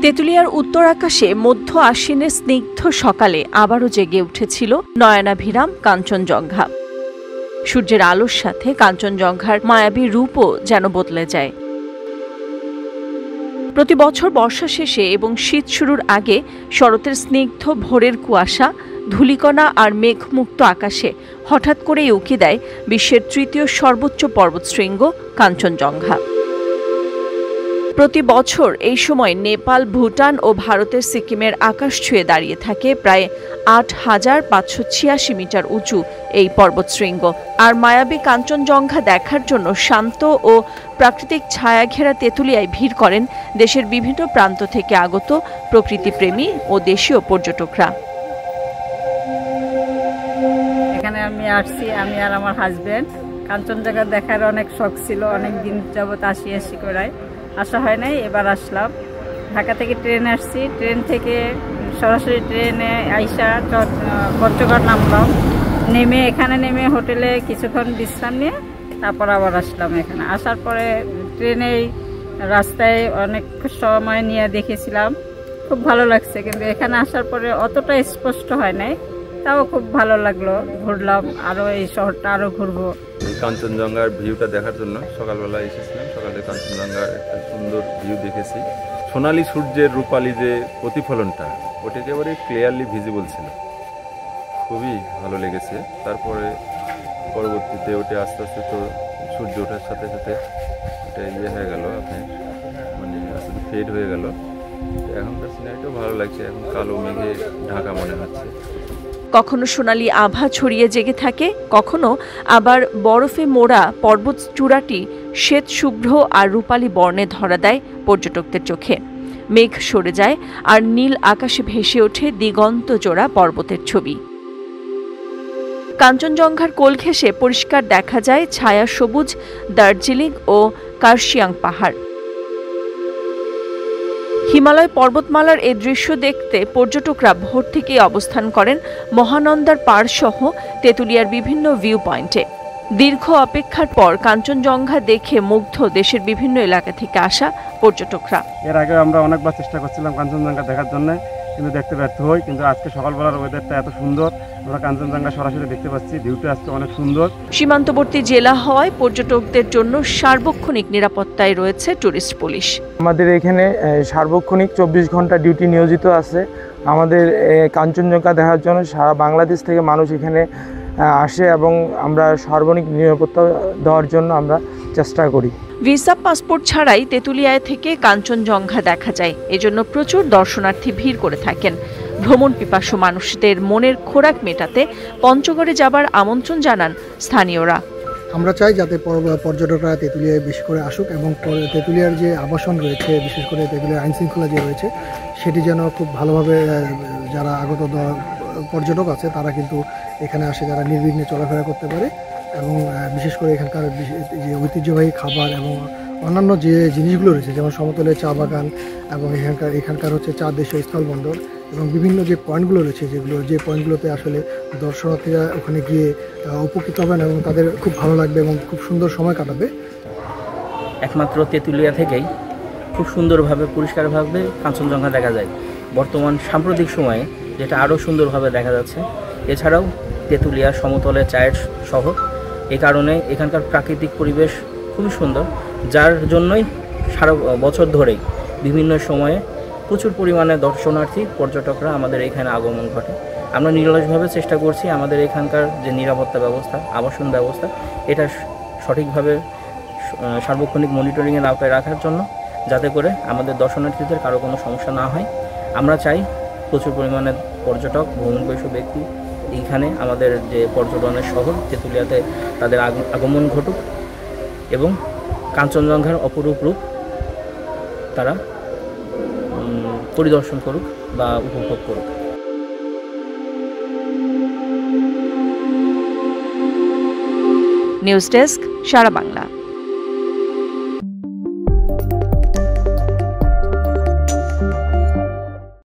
তেঁতুলিয়ার উত্তর আকাশে মধ্য আশ্বিনের স্নিগ্ধ সকালে আবারও জেগে উঠেছিল নয়নাভিরাম কাঞ্চনজঙ্ঘা। সূর্যের আলোর সাথে কাঞ্চনজঙ্ঘার মায়াবী রূপও যেন বদলে যায়। প্রতি বছর বর্ষা শেষে এবং শীত শুরুর আগে শরতের স্নিগ্ধ ভোরের কুয়াশা, ধূলিকণা আর মেঘমুক্ত আকাশে হঠাৎ করেই উকি দেয় বিশ্বের তৃতীয় সর্বোচ্চ পর্বতশৃঙ্গ কাঞ্চনজঙ্ঘা। প্রতি বছর এই সময় নেপাল, ভুটান ও ভারতের সিকিমের আকাশ ছুঁয়ে দাঁড়িয়ে থাকে প্রায় ৮,৫৮৬ মিটার উঁচু এই পর্বতশৃঙ্গ। আর মায়াবী কাঞ্চনজঙ্ঘা দেখার জন্য শান্ত ও প্রাকৃতিক ছায়া ঘেরা তেঁতুলিয়ায় ভিড় করেন দেশের বিভিন্ন প্রান্ত থেকে আগত প্রকৃতিপ্রেমী ও দেশীয় পর্যটকরা। এখানে আমি আসছি, আমি আর আমার হাজবেন্ড। কাঞ্চনজঙ্ঘা দেখার অনেক শখ ছিল, অনেক দিন যাবত আসি করায় আসা হয় নাই, এবার আসলাম। ঢাকা থেকে ট্রেনে আসছি, ট্রেন থেকে সরাসরি ট্রেনে আইসা পঞ্চগড় নামলাম। এখানে নেমে হোটেলে কিছুক্ষণ বিশ্রাম নিয়ে তারপর আবার আসলাম। এখানে আসার পরে ট্রেনেই রাস্তায় অনেক সময় নিয়ে দেখেছিলাম, খুব ভালো লাগছে। কিন্তু এখানে আসার পরে অতটা স্পষ্ট হয় নাই, তাও খুব ভালো লাগলো। ঘুরলাম, আরও এই শহরটা আরও ঘুরবো। কাঞ্চনজঙ্ঘার ভিউটা দেখার জন্য সকালবেলা এসেছিলাম। সকালে কাঞ্চনজঙ্ঘার একটা সুন্দর ভিউ দেখেছি। সোনালি সূর্যের রূপালি যে প্রতিফলনটা, ওটা একেবারে ক্লিয়ারলি ভিজিবল ছিল, খুবই ভালো লেগেছে। তারপরে পরবর্তীতে ওটা আস্তে আস্তে তো সূর্য ওঠার সাথে সাথে ওটা হয়ে গেল, আপনার মানে আস্তে ফেড হয়ে গেল। এখনকার সিনারিটাও ভালো লাগছে, এখন কালো মেঘে ঢাকা মনে হচ্ছে। কখনো সোনালী আভা ছড়িয়ে জেগে থাকে, কখনো আবার বরফে মোড়া পর্বত চূড়াটি শ্বেত শুভ্র আর রূপালী বর্ণে ধরা দেয় পর্যটকদের চোখে। মেঘ সরে যায় আর নীল আকাশে ভেসে ওঠে দিগন্ত জোড়া পর্বতের ছবি। কাঞ্চনজঙ্ঘার কোল ঘেঁষে পরিষ্কার দেখা যায় ছায়া সবুজ দার্জিলিং ও কার্শিয়াং পাহাড়। হিমালয় পর্বতমালার এই দৃশ্য দেখতে পর্যটকরা ভোর থেকেই অবস্থান করেন মহানন্দার পাড় সহ তেঁতুলিয়ার বিভিন্ন ভিউ পয়েন্টে। দীর্ঘ অপেক্ষার পর কাঞ্চনজঙ্ঘা দেখে মুগ্ধ দেশের বিভিন্ন এলাকা থেকে আসা পর্যটকরা। এর আগে আমরা অনেকবার চেষ্টা করছিলাম কাঞ্চনজঙ্ঘা দেখার জন্য, কিন্তু দেখতে ব্যর্থ হই। কিন্তু আজকে সকালবেলার ওয়েদারটা এত সুন্দর, আমরা কাঞ্চনজঙ্ঘা সরাসরি দেখতে পাচ্ছি। ভিউটা আজকে অনেক সুন্দর। সীমান্তবর্তী জেলা হওয়ায় পর্যটকদের জন্য সার্বক্ষণিক নিরাপত্তায় রয়েছে টুরিস্ট পুলিশ। আমাদের এখানে সার্বক্ষণিক 24 ঘন্টা ডিউটি নিয়োজিত আছে। আমাদের কাঞ্চনজঙ্ঘা দেখার জন্য সারা বাংলাদেশ থেকে মানুষ এখানে আসে এবং আমরা সার্বক্ষণিক নিরাপত্তা দেওয়ার জন্য আমরা চেষ্টা করি। ভিসা পাসপোর্ট ছাড়াই তেঁতুলিয়ায় থেকে কাঞ্চনজঙ্ঘা দেখা যায়, এজন্য প্রচুর দর্শনার্থী ভিড় করে থাকেন। ভ্রমণ পিপাসু মানুষদের মনের খোরাক মেটাতে পঞ্চগড়ে যাবার আমন্ত্রণ জানান স্থানীয়রা। আমরা চাই যাতে পর্যটকরা তেঁতুলিয়ায় বেশি করে আসুক এবং তেঁতুলিয়ার যে আবাসন রয়েছে, বিশেষ করে তেঁতুলিয়ার আইনশৃঙ্খলা যে রয়েছে, সেটি যেন খুব ভালোভাবে যারা আগত পর্যটক আছে তারা কিন্তু এখানে আসে, যারা নির্বিঘ্নে চলাফেরা করতে পারে। এবং বিশেষ করে এখানকার যে ঐতিহ্যবাহী খাবার এবং অন্যান্য যে জিনিসগুলো রয়েছে, যেমন সমতলে চা বাগান এবং এখানকার হচ্ছে চা দেশীয় স্থলবন্দর এবং বিভিন্ন যে পয়েন্টগুলো রয়েছে, যে পয়েন্টগুলোতে আসলে দর্শনার্থীরা ওখানে গিয়ে উপকৃত হবেন এবং তাদের খুব ভালো লাগবে এবং খুব সুন্দর সময় কাটাবে। একমাত্র তেঁতুলিয়া থেকেই খুব সুন্দরভাবে পরিষ্কারভাবে কাঞ্চনজঙ্ঘা দেখা যায়। বর্তমান সাম্প্রতিক সময়ে যেটা আরও সুন্দরভাবে দেখা যাচ্ছে। এছাড়াও তেঁতুলিয়া সমতলে চায়ের শহর, এই কারণে এখানকার প্রাকৃতিক পরিবেশ খুবই সুন্দর, যার জন্যই সারা বছর ধরেই বিভিন্ন সময়ে প্রচুর পরিমাণে দর্শনার্থী পর্যটকরা আমাদের এখানে আগমন ঘটে। আমরা নিরলসভাবে চেষ্টা করছি আমাদের এখানকার যে নিরাপত্তা ব্যবস্থা, আবাসন ব্যবস্থা, এটা সঠিকভাবে সার্বক্ষণিক মনিটরিংয়ের আওতায় রাখার জন্য, যাতে করে আমাদের দর্শনার্থীদের কারো কোনো সমস্যা না হয়। আমরা চাই প্রচুর পরিমাণে পর্যটক, ভ্রমণপিপাসু ব্যক্তি এইখানে আমাদের যে পর্যটনের শহর তেঁতুলিয়াতে তাদের আগমন ঘটুক এবং কাঞ্চনজঙ্ঘার অপরূপ রূপ তারা পরিদর্শন করুক বা উপভোগ করুক। নিউজ ডেস্ক, সারা বাংলা।